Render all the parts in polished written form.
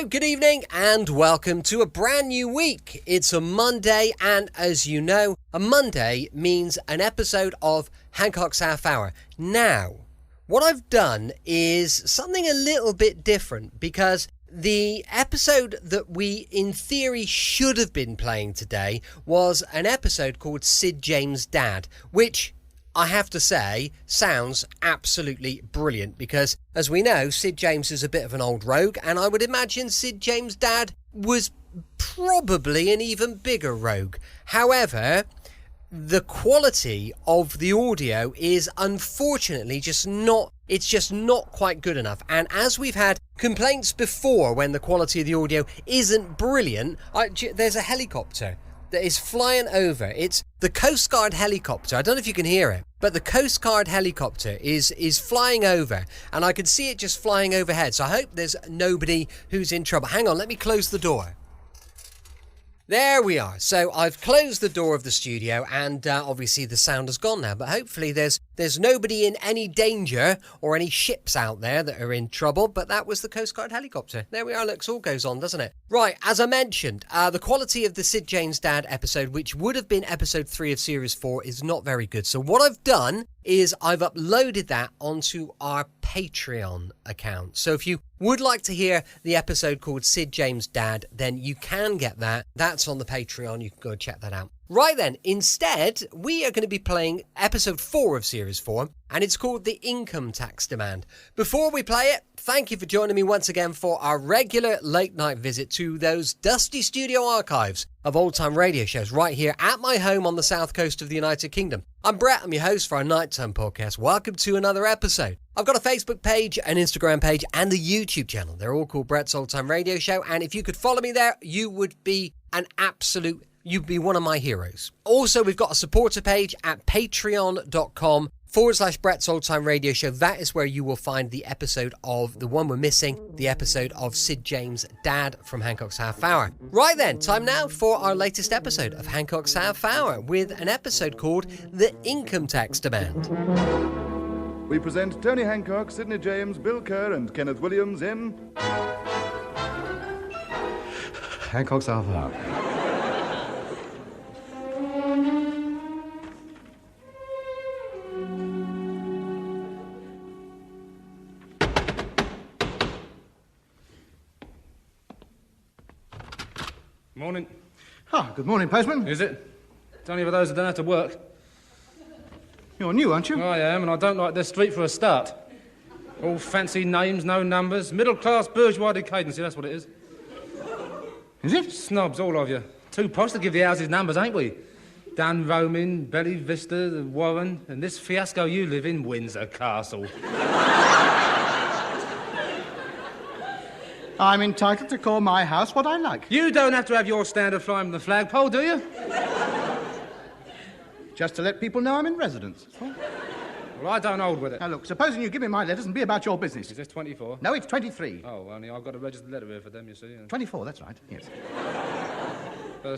Hello, good evening, and welcome to a brand new week. It's a Monday, and as you know, a Monday means an episode of Hancock's Half Hour. Now, what I've done is something a little bit different, because the episode that we, in theory, should have been playing today was an episode called Sid James' Dad, which, I have to say, sounds absolutely brilliant, because, as we know, Sid James is a bit of an old rogue, and I would imagine Sid James' dad was probably an even bigger rogue. However, the quality of the audio is unfortunately just not quite good enough. And as we've had complaints before when the quality of the audio isn't brilliant, there's a helicopter that is flying over. It's the Coast Guard helicopter. I don't know if you can hear it, but the Coast Guard helicopter is flying over, and I can see it just flying overhead. So I hope there's nobody who's in trouble. Hang on, let me close the door. There we are. So I've closed the door of the studio, and obviously the sound has gone now, but hopefully there's nobody in any danger or any ships out there that are in trouble. But that was the Coast Guard helicopter. There we are. Looks all goes on, doesn't it? Right, as I mentioned, the quality of the Sid James' Dad episode, which would have been episode 3 of series 4, is not very good. So what I've done is I've uploaded that onto our Patreon account. So if you would like to hear the episode called Sid James' Dad, then you can get that. That's on the Patreon. You can go and check that out. Right then, instead, we are going to be playing episode 4 of series 4, and it's called The Income Tax Demand. Before we play it, thank you for joining me once again for our regular late night visit to those dusty studio archives of old-time radio shows right here at my home on the south coast of the United Kingdom. I'm Brett, I'm your host for our nighttime podcast. Welcome to another episode. I've got a Facebook page, an Instagram page, and a YouTube channel. They're all called Brett's Old Time Radio Show, and if you could follow me there, you'd be one of my heroes. Also, we've got a supporter page at patreon.com/Brett's Old Time Radio Show. That is where you will find the episode of the one we're missing, the episode of Sid James' Dad from Hancock's Half Hour. Right then, time now for our latest episode of Hancock's Half Hour with an episode called The Income Tax Demand. We present Tony Hancock, Sidney James, Bill Kerr, and Kenneth Williams in Hancock's Half Hour. Morning. Ah, good morning, postman. Is it? It's only for those that don't have to work. You're new, aren't you? I am, and I don't like this street for a start. All fancy names, no numbers. Middle-class bourgeois decadency, that's what it is. Is it? Snobs, all of you. Too posh to give the houses numbers, ain't we? Dunroman, Belly Vista, the Warren, and this fiasco you live in, Windsor Castle. I'm entitled to call my house what I like. You don't have to have your standard flying from the flagpole, do you? Just to let people know I'm in residence. Well, I don't hold with it. Now, look, supposing you give me my letters and be about your business. Is this 24? No, it's 23. Oh, only I've got a registered letter here for them, you see. 24, that's right, yes.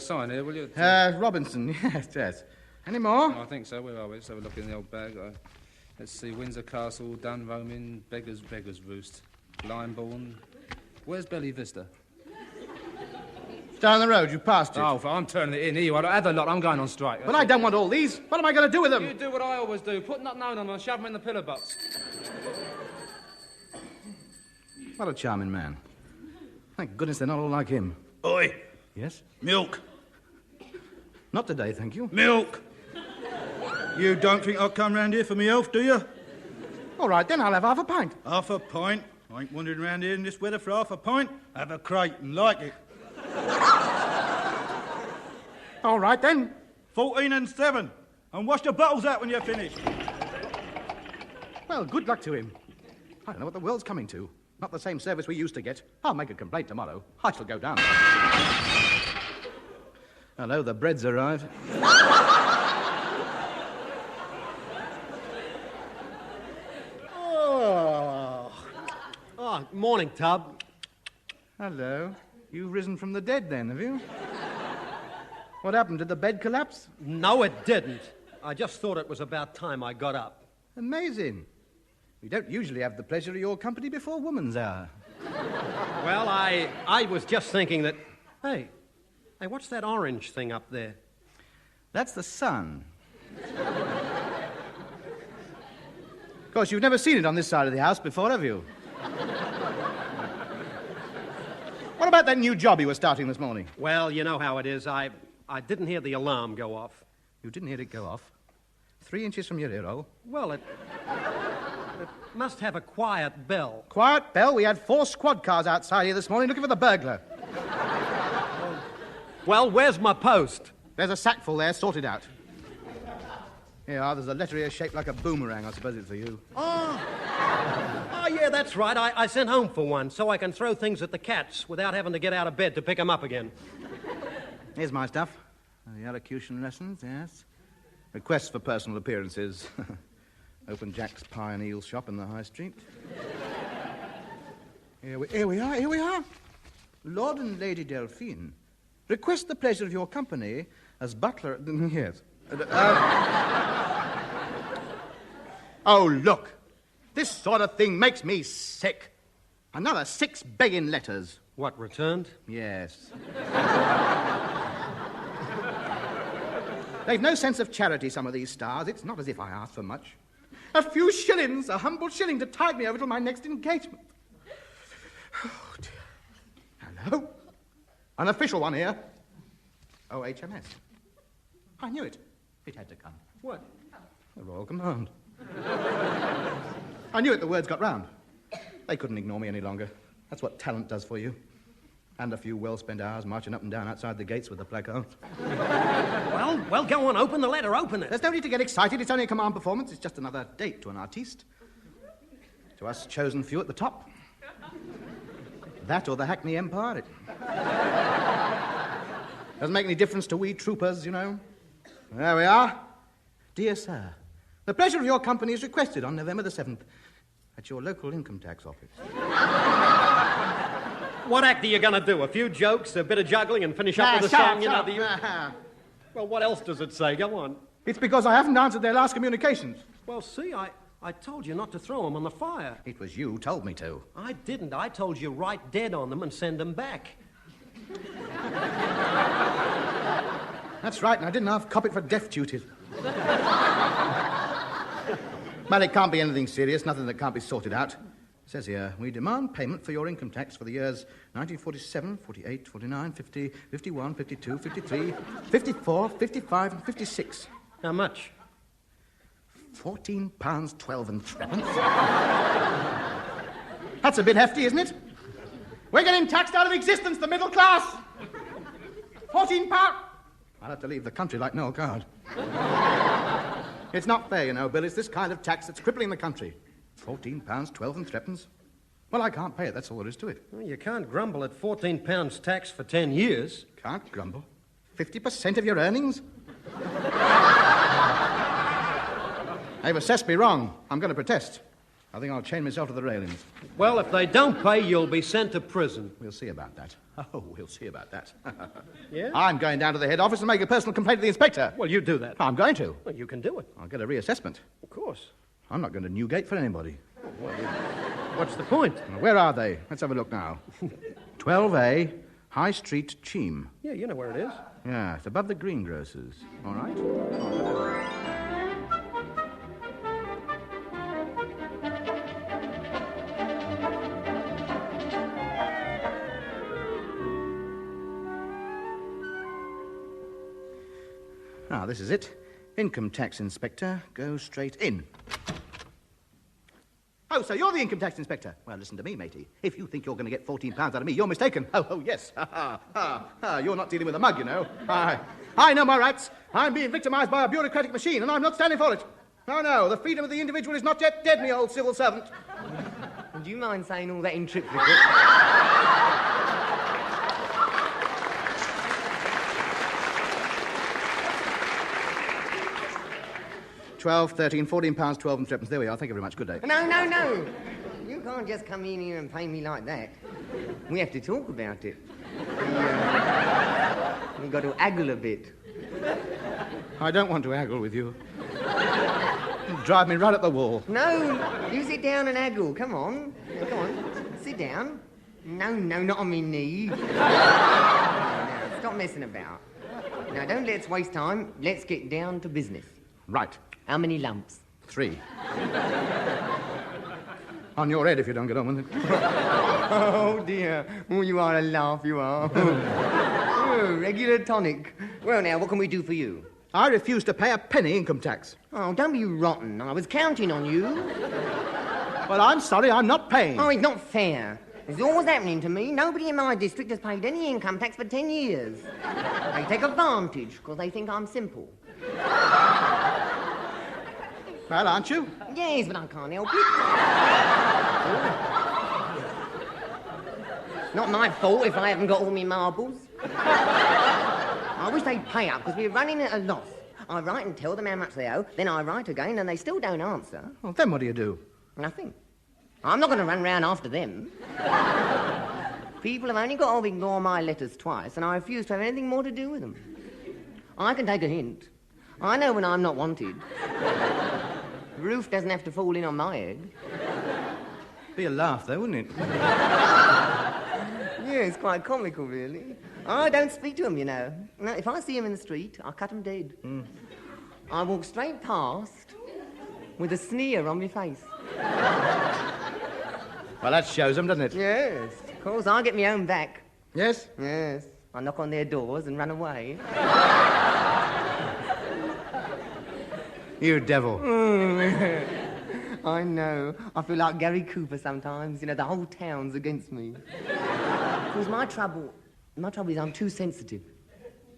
Sign here, will you? Robinson, yes. Any more? I think so. Where are we? Let's have a look in the old bag. Let's see. Windsor Castle, Dunroman, Beggar's Roost, Limebourne. Where's Belly Vista? Down the road, you passed it. Oh, I'm turning it in here. I don't have the lot. I'm going on strike. But I don't want all these. What am I going to do with them? You do what I always do. Put not known on them and shove them in the pillar box. What a charming man. Thank goodness they're not all like him. Oi. Yes? Milk. Not today, thank you. Milk. You don't think I'll come round here for me health, do you? All right, then I'll have half a pint. Half a pint? I ain't wandering round here in this weather for half a pint. Have a crate and like it. All right, then. 14 and 7. And wash the bottles out when you're finished. Well, good luck to him. I don't know what the world's coming to. Not the same service we used to get. I'll make a complaint tomorrow. I shall go down. Hello, the bread's arrived. Oh, morning, Tub. Hello. You've risen from the dead then, have you? What happened? Did the bed collapse? No, it didn't. I just thought it was about time I got up. Amazing. We don't usually have the pleasure of your company before woman's hour. Well, I was just thinking that... Hey, what's that orange thing up there? That's the sun. Of course, you've never seen it on this side of the house before, have you? What about that new job you were starting this morning? Well, you know how it is. I didn't hear the alarm go off. You didn't hear it go off? 3 inches from your ear hole? Well, it must have a quiet bell. Quiet bell? We had 4 squad cars outside here this morning looking for the burglar. Well, where's my post? There's a sackful there, sorted out. Here, there's a letter here shaped like a boomerang. I suppose it's for you. Oh, yeah, that's right. I sent home for one so I can throw things at the cats without having to get out of bed to pick them up again. Here's my stuff. The elocution lessons, yes. Requests for personal appearances. Open Jack's Pie and Eel shop in the High Street. Here we are. Lord and Lady Delphine. Request the pleasure of your company as butler... Yes. Oh, look. This sort of thing makes me sick. Another 6 begging letters. What, returned? Yes. They've no sense of charity, some of these stars. It's not as if I asked for much. A few shillings, a humble shilling to tide me over till my next engagement. Oh, dear. Hello? An official one here. Oh, HMS. I knew it. It had to come. What? The Royal Command. I knew it. The words got round. They couldn't ignore me any longer. That's what talent does for you. And a few well-spent hours marching up and down outside the gates with the placards. Well, go on. Open the letter. Open it. There's no need to get excited. It's only a command performance. It's just another date to an artiste. To us chosen few at the top. That or the Hackney Empire. It doesn't make any difference to we troopers, you know. There we are. Dear sir, the pleasure of your company is requested on November the 7th at your local income tax office. What act are you going to do? A few jokes, a bit of juggling, and finish up with a song? Well, what else does it say? Go on. It's because I haven't answered their last communications. Well, see, I told you not to throw them on the fire. It was you who told me to. I didn't. I told you write dead on them and send them back. That's right, and I didn't half cop it for death duties. But it can't be anything serious, nothing that can't be sorted out. It says here, we demand payment for your income tax for the years 1947, 48, 49, 50, 51, 52, 53, 54, 55, and 56. How much? £14.12 and threepence. That's a bit hefty, isn't it? We're getting taxed out of existence, the middle class. £14. I'll have to leave the country like Noel Card. It's not fair, you know, Bill. It's this kind of tax that's crippling the country. £14.12 and threepence. Well, I can't pay it. That's all there is to it. Well, you can't grumble at £14 tax for 10 years. Can't grumble? 50% of your earnings? They've assessed me wrong. I'm going to protest. I think I'll chain myself to the railings. Well, if they don't pay, you'll be sent to prison. We'll see about that. Oh, we'll see about that. Yeah? I'm going down to the head office and make a personal complaint to the inspector. Well, you do that. I'm going to. Well, you can do it. I'll get a reassessment. Of course. I'm not going to Newgate for anybody. What's the point? Well, where are they? Let's have a look now. 12A, High Street, Cheam. Yeah, you know where it is. Yeah, it's above the greengrocers. All right. Now, this is it. Income tax inspector. Go straight in. Oh, so you're the income tax inspector? Well, listen to me, matey. If you think you're going to get £14 out of me, you're mistaken. Oh, yes. You're not dealing with a mug, you know. I know my rights. I'm being victimized by a bureaucratic machine, and I'm not standing for it. No, the freedom of the individual is not yet dead, me old civil servant. Do you mind saying all that in triplicate? 12, 13, £14, 12 and threepence. There we are. Thank you very much. Good day. No. You can't just come in here and pay me like that. We have to talk about it. We've got to haggle a bit. I don't want to haggle with you. You drive me right up the wall. No, you sit down and haggle. Come on. Sit down. No, not on me knee. No, stop messing about. Now, don't let's waste time. Let's get down to business. Right. How many lumps? 3. On your head if you don't get on with it. Oh, dear. Oh, you are a laugh, you are. Oh, regular tonic. Well, now, what can we do for you? I refuse to pay a penny income tax. Oh, don't be rotten. I was counting on you. Well, I'm sorry, I'm not paying. Oh, it's not fair. It's always happening to me. Nobody in my district has paid any income tax for 10 years. They take advantage because they think I'm simple. Well, aren't you? Yes, but I can't help it. Not my fault if I haven't got all my marbles. I wish they'd pay up because we're running at a loss. I write and tell them how much they owe, then I write again and they still don't answer. Well, then what do you do? Nothing. I'm not going to run round after them. People have only got to ignore my letters twice, and I refuse to have anything more to do with them. I can take a hint. I know when I'm not wanted. The roof doesn't have to fall in on my head. Be a laugh, though, wouldn't it? Yeah, it's quite comical, really. I don't speak to them, you know. No, if I see them in the street, I cut them dead. I walk straight past with a sneer on my face. Well, that shows them, doesn't it? Yes, of course. I get my own back. Yes? Yes. I knock on their doors and run away. You devil. I know. I feel like Gary Cooper sometimes. You know, the whole town's against me. Because my trouble is I'm too sensitive.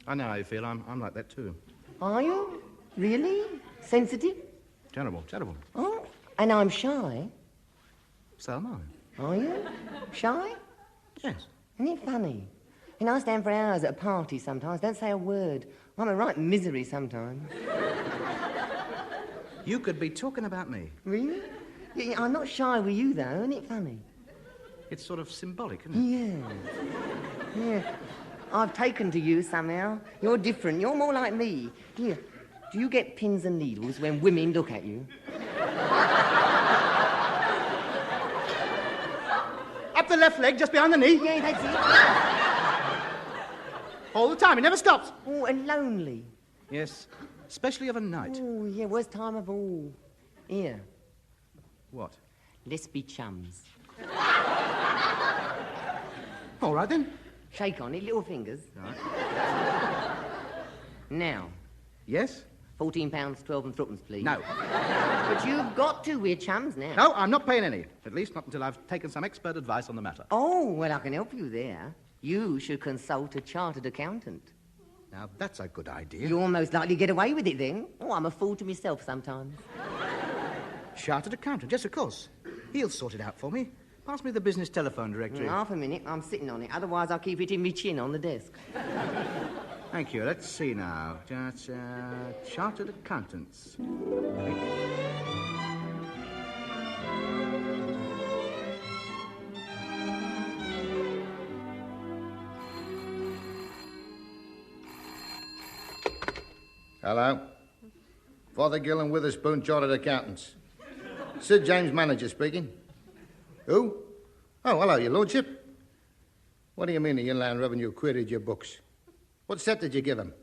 I know how you feel. I'm like that, too. Are you? Really? Sensitive? Terrible. Oh, and I'm shy. So am I. Are you? Shy? Yes. Isn't it funny? You know, I stand for hours at a party sometimes, don't say a word. I'm a right misery sometimes. You could be talking about me. Really? Yeah, I'm not shy with you, though. Isn't it funny? It's sort of symbolic, isn't it? Yeah. I've taken to you somehow. You're different. You're more like me. Here, do you get pins and needles when women look at you? Up the left leg, just behind the knee. Yeah, that's it. All the time, it never stops. Oh, and lonely. Yes, especially of a night. Oh, yeah, worst time of all. Here, What? let's be chums. All right, then. Shake on it, little fingers. Right. Now, Yes? £14, 12 and threepence, please. No. But you've got to. We're chums now. No, I'm not paying any. At least not until I've taken some expert advice on the matter. Oh, well, I can help you there. You should consult a chartered accountant. Now, that's a good idea. You'll most likely get away with it then. Oh, I'm a fool to myself sometimes. Chartered accountant, yes, of course. He'll sort it out for me. Pass me the business telephone directory. Half a minute, I'm sitting on it. Otherwise, I'll keep hitting me chin on the desk. Thank you. Let's see now. Just, chartered accountants. Hello. Father Gill and Witherspoon, Chartered Accountants. Sid James, manager speaking. Who? Oh, hello, your lordship. What do you mean the Inland Revenue queried your books? What set did you give him?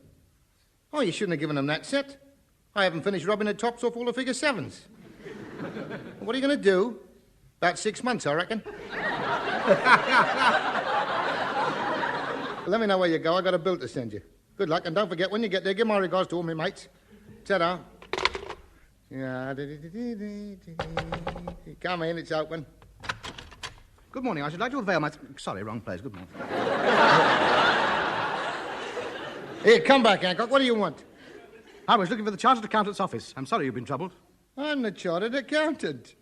Oh, you shouldn't have given him that set. I haven't finished rubbing the tops off all the figure sevens. What are you going to do? About 6 months, I reckon. Let me know where you go. I got a bill to send you. Good luck, and don't forget, when you get there, give my regards to all my mates. Ta-da. Yeah. Come in, it's open. Good morning. I should like to avail my... Sorry, wrong place. Good morning. Here, come back, Hancock. What do you want? I was looking for the chartered accountant's office. I'm sorry you've been troubled. I'm the chartered accountant.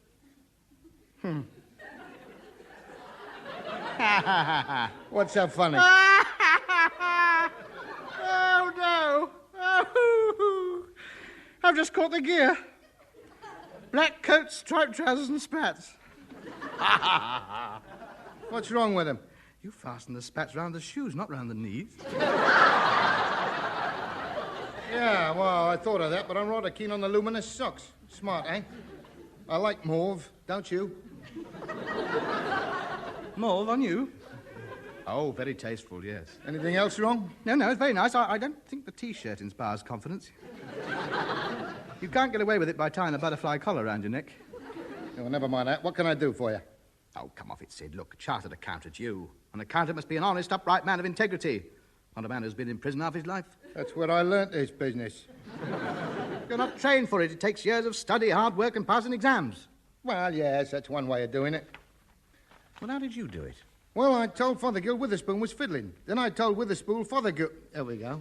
What's so funny? Oh, no. Oh, I've just caught the gear. Black coat, striped trousers and spats. What's wrong with him? You fasten the spats round the shoes, not round the knees. Yeah, well, I thought of that, but I'm rather keen on the luminous socks. Smart, eh? I like mauve, don't you? Mauve on you? Oh, very tasteful, yes. Anything else wrong? No, it's very nice. I don't think the T-shirt inspires confidence. You can't get away with it by tying a butterfly collar around your neck. Oh, never mind that. What can I do for you? Oh, come off it, Sid. Look, a chartered accountant's you. An accountant must be an honest, upright man of integrity. Not a man who's been in prison half his life. That's where I learnt this business. You're not trained for it. It takes years of study, hard work, and passing exams. Well, yes, that's one way of doing it. Well, how did you do it? Well, I told Fothergill Witherspoon was fiddling. Then I told Witherspoon Fothergill... There we go.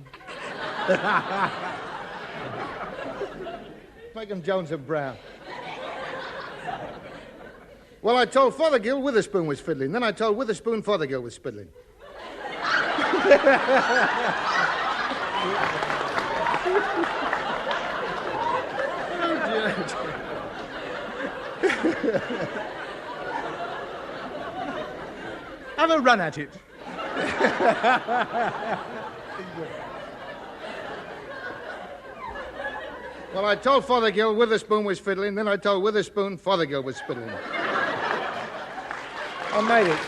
Make him Jones and Brown. Well, I told Fothergill Witherspoon was fiddling. Then I told Witherspoon Fothergill was fiddling. Have a run at it. Well, I told Fothergill Witherspoon was fiddling. Then I told Witherspoon Fothergill was fiddling. I made it.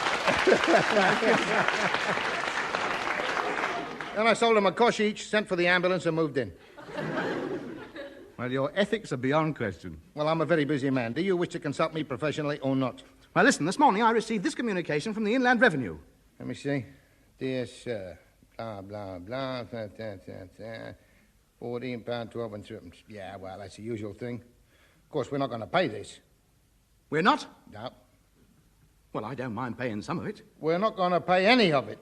Then I sold him a cosh each, sent for the ambulance, and moved in. Well, your ethics are beyond question. Well, I'm a very busy man. Do you wish to consult me professionally or not? Well, listen, this morning I received this communication from the Inland Revenue. Let me see. Dear sir, blah, blah, blah, £14, 12 and 3. Yeah, well, that's the usual thing. Of course, we're not going to pay this. We're not? No. Well, I don't mind paying some of it. We're not going to pay any of it.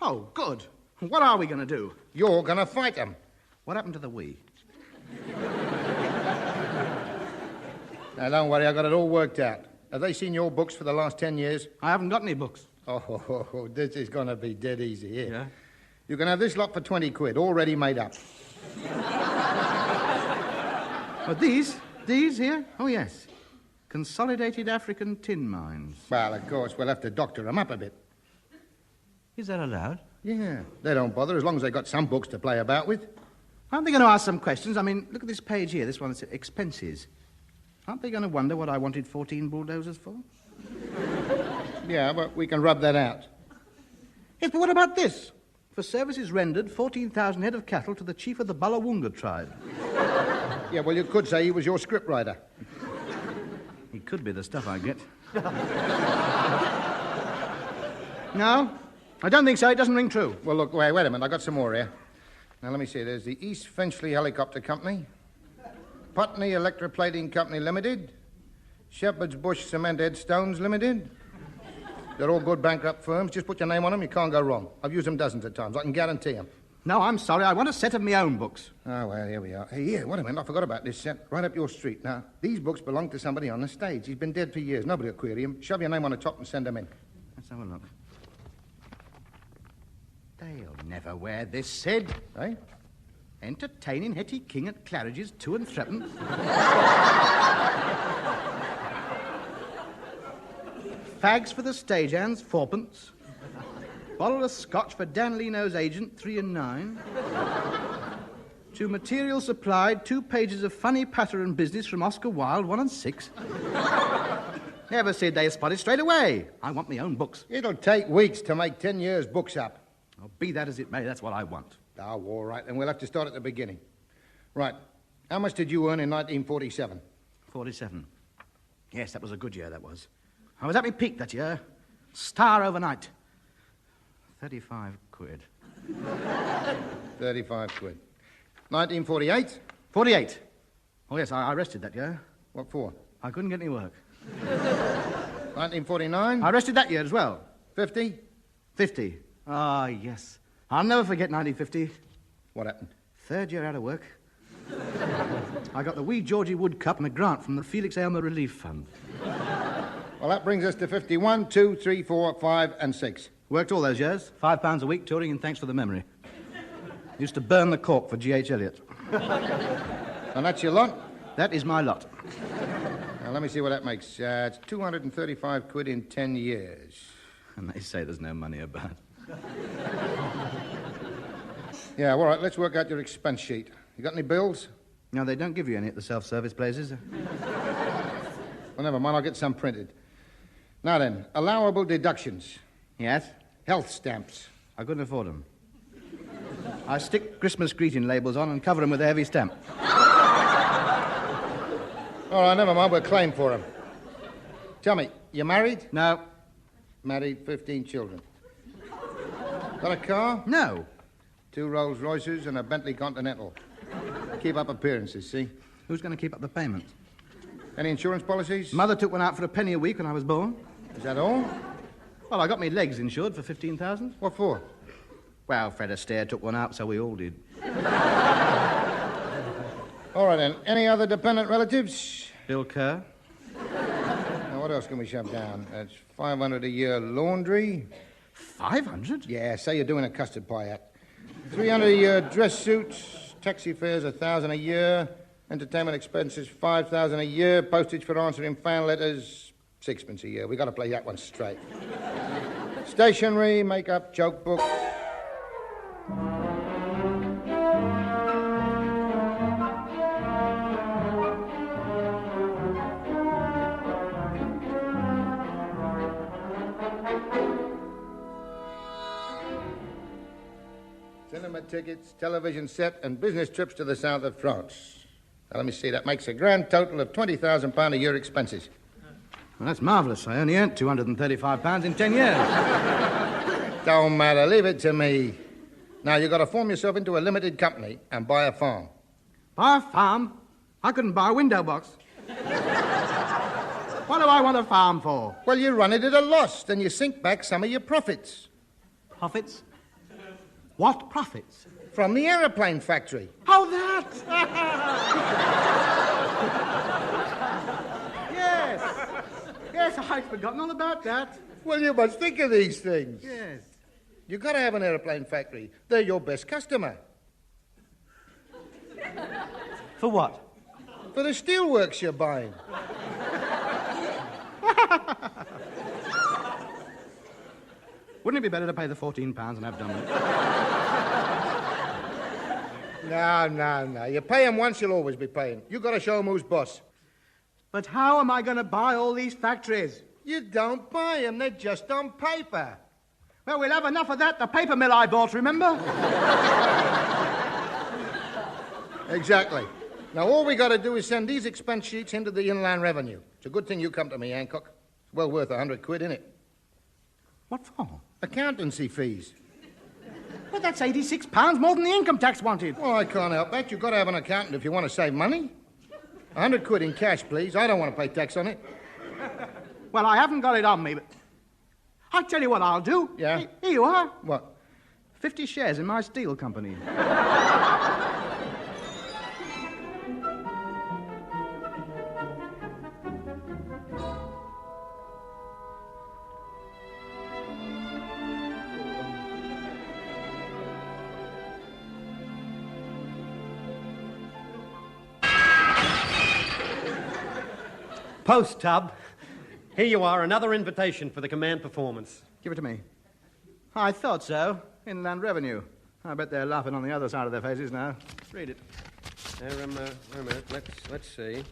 Oh, good. What are we going to do? You're going to fight them. What happened to the we? Now, don't worry, I got it all worked out. Have they seen your books for the last 10 years? I haven't got any books. Oh, this is going to be dead easy here. Yeah? You can have this lot for 20 quid, already made up. But these here? Oh, yes. Consolidated African Tin Mines. Well, of course, we'll have to doctor them up a bit. Is that allowed? Yeah, they don't bother as long as they got some books to play about with. Aren't they going to ask some questions? I mean, look at this page here, this one that says expenses. Aren't they going to wonder what I wanted 14 bulldozers for? Yeah, but we can rub that out. Yes, but what about this? For services rendered, 14,000 head of cattle to the chief of the Ballawunga tribe. Yeah, well, you could say he was your scriptwriter. He could be the stuff I get. No, I don't think so. It doesn't ring true. Well, look, wait a minute. I got some more here. Now, let me see. There's the East Finchley Helicopter Company, Putney Electroplating Company Limited, Shepherd's Bush Cement Headstones Limited. They're all good bankrupt firms. Just put your name on them, you can't go wrong. I've used them dozens of times. I can guarantee them. No, I'm sorry. I want a set of my own books. Oh, well, here we are. Hey, here, wait a minute. I forgot about this set. Right up your street. Now, these books belong to somebody on the stage. He's been dead for years. Nobody will query him. Shove your name on the top and send him in. Let's have a look. They'll never wear this, Sid. Eh? Entertaining Hetty King at Claridge's 2 and 3. Fags for the stagehands, 4pence. Bottle of scotch for Dan Leno's agent, 3 and 9. To material supplied, 2 pages of funny pattern business from Oscar Wilde, 1 and 6. Never said they spotted straight away. I want my own books. It'll take weeks to make 10 years' books up. Oh, be that as it may, that's what I want. Oh, all right, then we'll have to start at the beginning. Right. How much did you earn in 1947? 47. Yes, that was a good year, that was. I was at my peak that year. Star overnight. 35 quid. 35 quid. 1948? 48. Oh, yes, I rested that year. What for? I couldn't get any work. 1949? I rested that year as well. 50? 50. Ah, yes. I'll never forget 1950. What happened? 3rd year out of work. I got the wee Georgie Wood Cup and a grant from the Felix Aylmer Relief Fund. Well, that brings us to 51, 2, 3, 4, 5, and 6. Worked all those years. £5 a week touring, and thanks for the memory. Used to burn the cork for G.H. Eliot. And that's your lot? That is my lot. Now, let me see what that makes. It's 235 quid in 10 years. And they say there's no money about. Yeah, all right, let's work out your expense sheet. You got any bills? No, they don't give you any at the self-service places. Well, never mind, I'll get some printed. Now then, allowable deductions. Yes? Health stamps. I couldn't afford them. I stick Christmas greeting labels on and cover them with a heavy stamp. All right, never mind. We'll claim for them. Tell me, you married? No. Married, 15 children. Got a car? No. 2 Rolls Royces and a Bentley Continental. Keep up appearances, see? Who's going to keep up the payment? Any insurance policies? Mother took one out for a penny a week when I was born. Is that all? Well, I got me legs insured for 15,000. What for? Well, Fred Astaire took one out, so we all did. All right, then. Any other dependent relatives? Bill Kerr. Now, what else can we shove down? That's 500 a year laundry. 500? Yeah, say you're doing a custard pie act. 300 a year dress suits. Taxi fares, 1,000 a year. Entertainment expenses, 5,000 a year. Postage for answering fan letters, 6pence a year. We got to play that one straight. Stationery, makeup, joke book. Cinema tickets, television set, and business trips to the south of France. Now, let me see, that makes a grand total of £20,000 a year expenses. Well, that's marvellous. I only earned £235 in 10 years. Don't matter, leave it to me. Now, you've got to form yourself into a limited company and buy a farm. Buy a farm? I couldn't buy a window box. What do I want a farm for? Well, you run it at a loss, then you sink back some of your profits. Profits? What profits? From the aeroplane factory. Oh, that! Yes. Yes, I'd forgotten all about that. Well, you must think of these things. Yes. You've got to have an aeroplane factory. They're your best customer. For what? For the steelworks you're buying. Wouldn't it be better to pay the £14 and have done with it? No. You pay them once, you'll always be paying. You've got to show them who's boss. But how am I going to buy all these factories? You don't buy them, they're just on paper. Well, we'll have enough of that. The paper mill I bought, remember? Exactly. Now, all we got to do is send these expense sheets into the Inland Revenue. It's a good thing you come to me, Hancock. It's well worth £100, innit? What for? Accountancy fees. Well, that's £86 more than the income tax wanted. Well, I can't help that. You've got to have an accountant if you want to save money. £100 in cash, please. I don't want to pay tax on it. Well, I haven't got it on me, but I'll tell you what I'll do. Yeah? Here you are. What? 50 shares in my steel company. Post, Tub. Here you are, another invitation for the command performance. Give it to me. I thought so. Inland Revenue. I bet they're laughing on the other side of their faces now. Read it. Wait a minute. Let's see.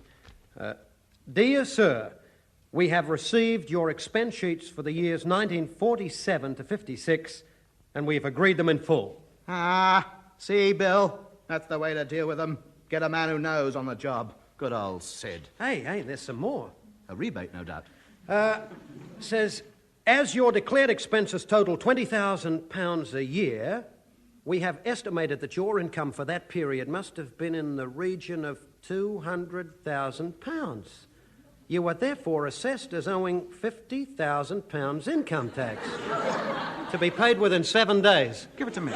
Dear Sir, we have received your expense sheets for the years 1947 to 56, and we've agreed them in full. Ah, see, Bill? That's the way to deal with them. Get a man who knows on the job. Good old Sid. Hey, there's some more. A rebate, no doubt. Says, as your declared expenses total £20,000 a year, we have estimated that your income for that period must have been in the region of £200,000. You are therefore assessed as owing £50,000 income tax to be paid within 7 days. Give it to me.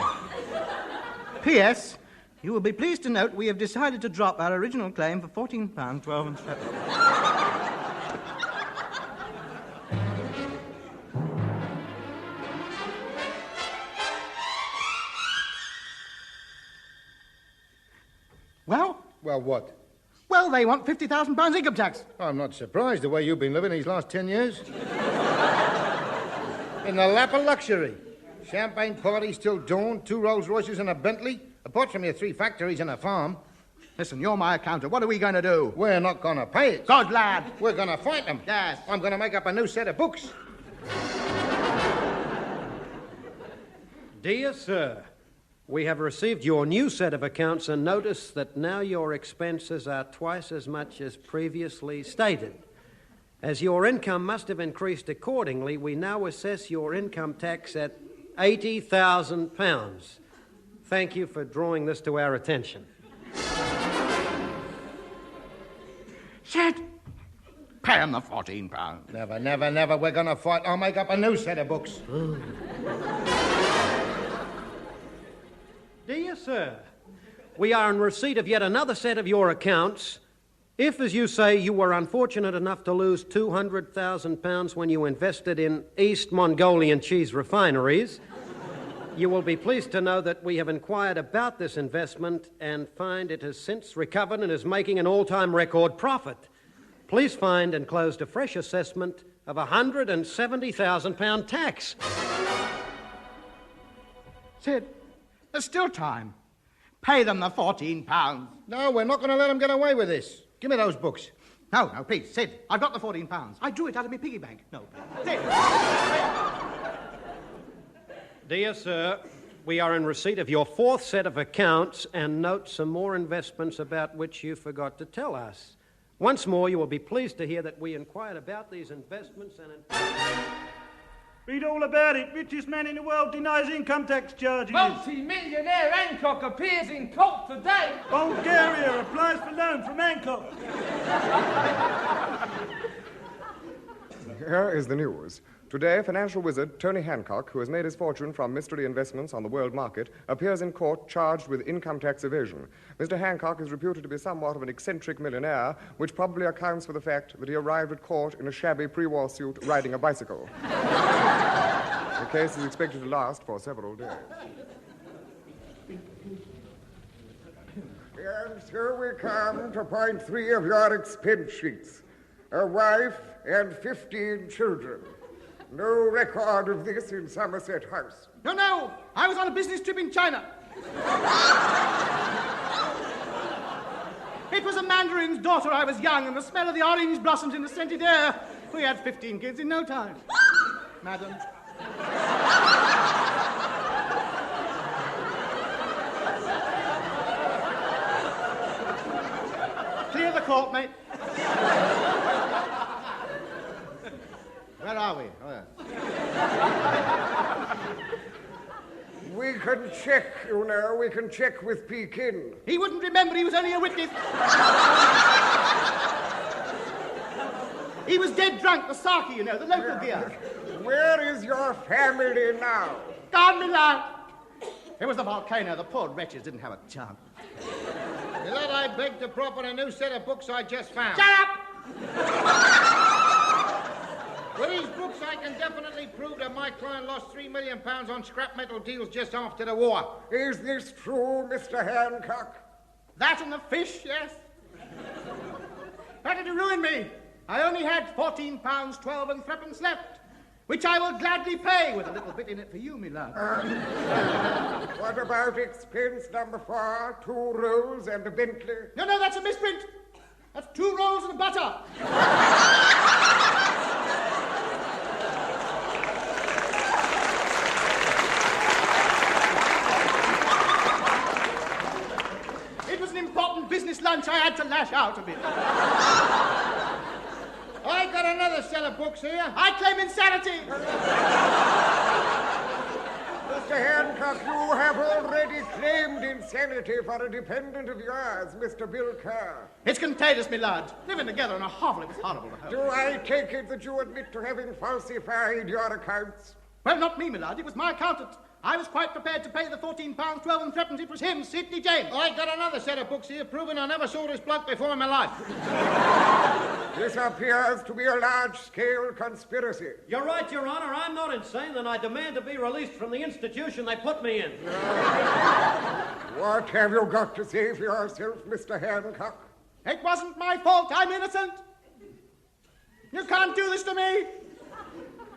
P.S. You will be pleased to note we have decided to drop our original claim for £14, 12 and 7. Well? Well, what? Well, they want £50,000 income tax. I'm not surprised the way you've been living these last 10 years. In the lap of luxury. Champagne parties till dawn, 2 Rolls Royces and a Bentley, apart from your 3 factories and a farm. Listen, you're my accountant. What are we going to do? We're not going to pay it. God, lad. We're going to fight them. Yes. I'm going to make up a new set of books. Dear sir, we have received your new set of accounts and notice that now your expenses are twice as much as previously stated. As your income must have increased accordingly, we now assess your income tax at £80,000. Thank you for drawing this to our attention. Sid, pay him the £14. Never, never, never. We're going to fight. I'll make up a new set of books. Dear sir, we are in receipt of yet another set of your accounts. If, as you say, you were unfortunate enough to lose £200,000 when you invested in East Mongolian cheese refineries, you will be pleased to know that we have inquired about this investment and find it has since recovered and is making an all-time record profit. Please find enclosed a fresh assessment of a £170,000 tax. Sid, there's still time. Pay them the £14. No, we're not going to let them get away with this. Give me those books. No, please, Sid, I've got the £14. I drew it out of my piggy bank. No, please. Sid. Dear sir, we are in receipt of your fourth set of accounts and note some more investments about which you forgot to tell us. Once more, you will be pleased to hear that we inquired about these investments and... Read all about it. Richest man in the world denies income tax charges. Multi-millionaire Hancock appears in court today. Bulgaria applies for loan from Hancock. Here is the news. Today, financial wizard Tony Hancock, who has made his fortune from mystery investments on the world market, appears in court charged with income tax evasion. Mr. Hancock is reputed to be somewhat of an eccentric millionaire, which probably accounts for the fact that he arrived at court in a shabby pre-war suit riding a bicycle. The case is expected to last for several days. And so we come to point 3 of your expense sheets. A wife and 15 children. No record of this in Somerset House. No. I was on a business trip in China. It was a mandarin's daughter. I was young, and the smell of the orange blossoms in the scented air. We had 15 kids in no time. Madam. Clear the court, mate. Where are we? Oh, yeah. We can check, you know. We can check with Pekin. He wouldn't remember. He was only a witness. He was dead drunk. The sake, you know, the local beer. Where is your family now? God, me lad. It was the volcano. The poor wretches didn't have a chance. You lad, I beg to prop on a new set of books I just found. Shut up! With these books, I can definitely prove that my client lost £3 million on scrap metal deals just after the war. Is this true, Mr. Hancock? That and the fish, yes. Better to ruin me. I only had £14.12 and threepence left, which I will gladly pay with a little bit in it for you, me love. What about expense number 4, 2 rolls and a Bentley? No, that's a misprint. That's 2 rolls and butter. It was an important business lunch. I had to lash out a bit. I got another set of books here. I claim insanity. Mr. Hancock, you have already claimed insanity for a dependent of yours, Mr. Bill Kerr. It's contagious, me lad. Living together in a hovel, it was horrible to Do I take it that you admit to having falsified your accounts? Well, not me, my lad. It was my accountant. I was quite prepared to pay the £14.12 and threepence. It was him, Sidney James. I got another set of books here proving I never saw this bloke before in my life. This appears to be a large-scale conspiracy. You're right, Your Honor. I'm not insane, and I demand to be released from the institution they put me in. What have you got to say for yourself, Mr. Hancock? It wasn't my fault. I'm innocent. You can't do this to me.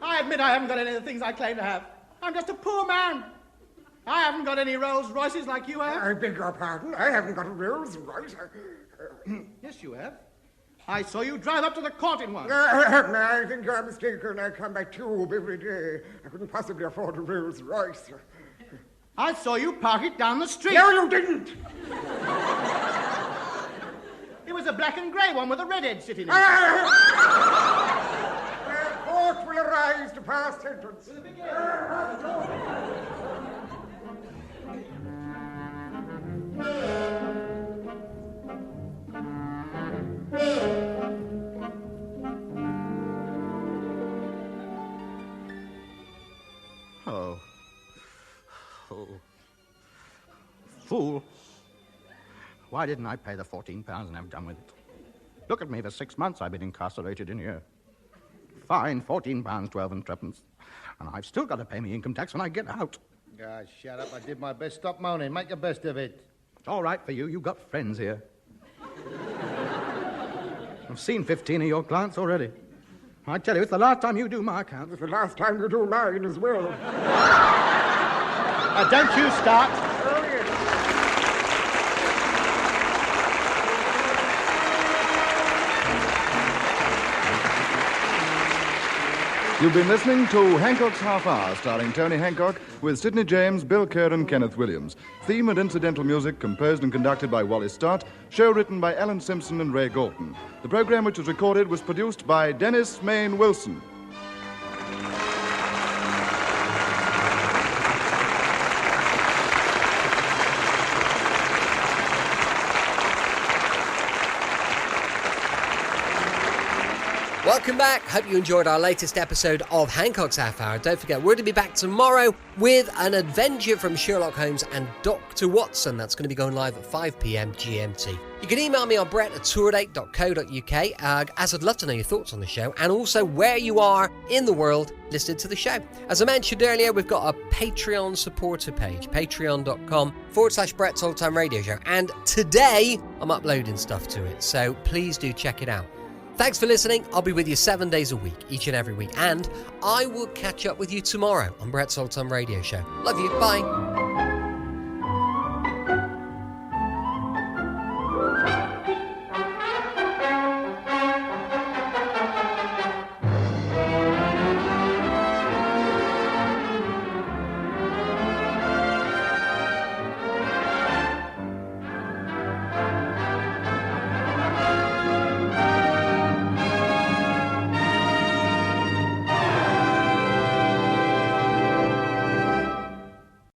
I admit I haven't got any of the things I claim to have. I'm just a poor man. I haven't got any Rolls Royces like you have. I beg your pardon. I haven't got a Rolls Royce. Yes, you have. I saw you drive up to the court in one. I think you're mistaken. I come by tube every day. I couldn't possibly afford a Rolls Royce. I saw you park it down the street. No, you didn't. It was a black and grey one with a redhead sitting in it. The court will arise to pass sentence. Oh. Fool. Why didn't I pay the £14 and have done with it? Look at me, for 6 months I've been incarcerated in here. Fine, £14, 12 and threepence. And I've still got to pay me income tax when I get out. Ah, shut up. I did my best. Stop moaning. Make the best of it. It's all right for you. You've got friends here. I've seen 15 of your clients already. I tell you, it's the last time you do my accounts. It's the last time you do mine as well. Don't you start. Oh, yes. You've been listening to Hancock's Half Hour, starring Tony Hancock, with Sidney James, Bill Kerr and Kenneth Williams. Theme and incidental music composed and conducted by Wallace Stott. Show written by Alan Simpson and Ray Galton. The program which was recorded was produced by Dennis Mayne Wilson. Welcome back. Hope you enjoyed our latest episode of Hancock's Half Hour. Don't forget, we're to be back tomorrow with an adventure from Sherlock Holmes and Dr. Watson. That's going to be going live at 5 p.m. GMT. You can email me on brett@tourdate.co.uk, as I'd love to know your thoughts on the show and also where you are in the world listening to the show. As I mentioned earlier, we've got a Patreon supporter page, patreon.com/Brett's Old Time Radio Show. And today, I'm uploading stuff to it, so please do check it out. Thanks for listening. I'll be with you 7 days a week, each and every week. And I will catch up with you tomorrow on Brett's Old Time Radio Show. Love you. Bye.